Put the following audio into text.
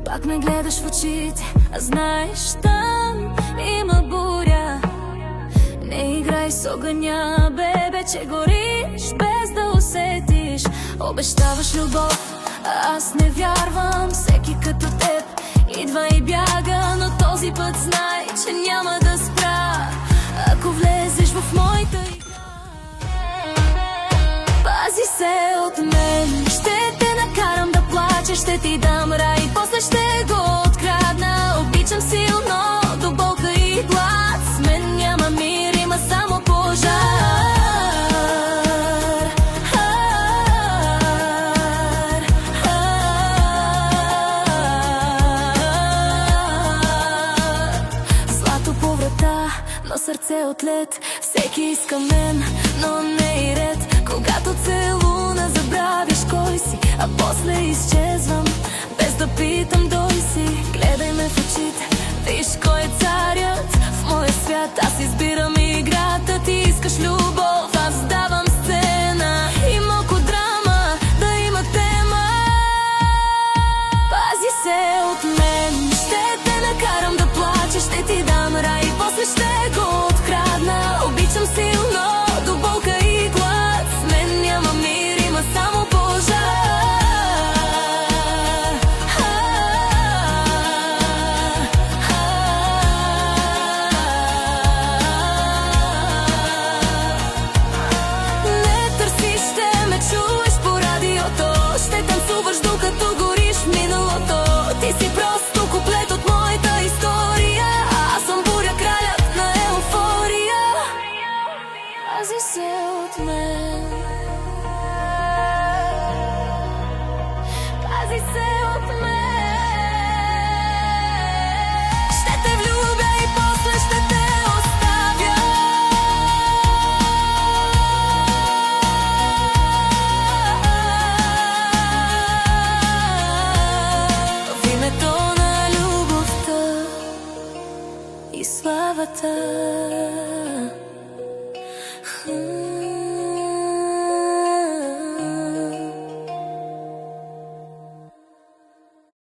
Пак ме гледаш в очите, а знаеш, там има буря. Не играй с огъня, бебе, че гориш без да усетиш. Обещаваш любов, а аз не вярвам. Всеки като теб идва и бяга, но този път знай, че няма да спра, ако влезеш в моята игра. Пази се от мен, ще те накарам да плачеш, ще ти дам рай, после ще го открадна. Обичам силно, до болка и глад, с мен няма мир, има само пожар. Злато по врата, но сърце от лед, всеки иска мен, но не и ред. Когато целуна, забравяш кой си, а после изчезвам, без да питам дой си. Гледай ме в очите, виж кой е царят в моя свят. Аз избирам играта, ти искаш любов, аз давам сцена и малко драма, да има тема. Пази се от мен, ще те накарам да плачеш, ще ти дам рай, после ще го открадна. Обичам силно, до болка и глад, с мен няма мир, има само пожар. Не търси, ще ме чуеш по радиото, ще танцуваш докато гориш в миналото. Ти си просто куплет от моята история, аз съм буря, кралят на еуфория. Пази се от мен, пази се от мен. Ще те влюбя и после ще те оставя. В името на любовта и славата.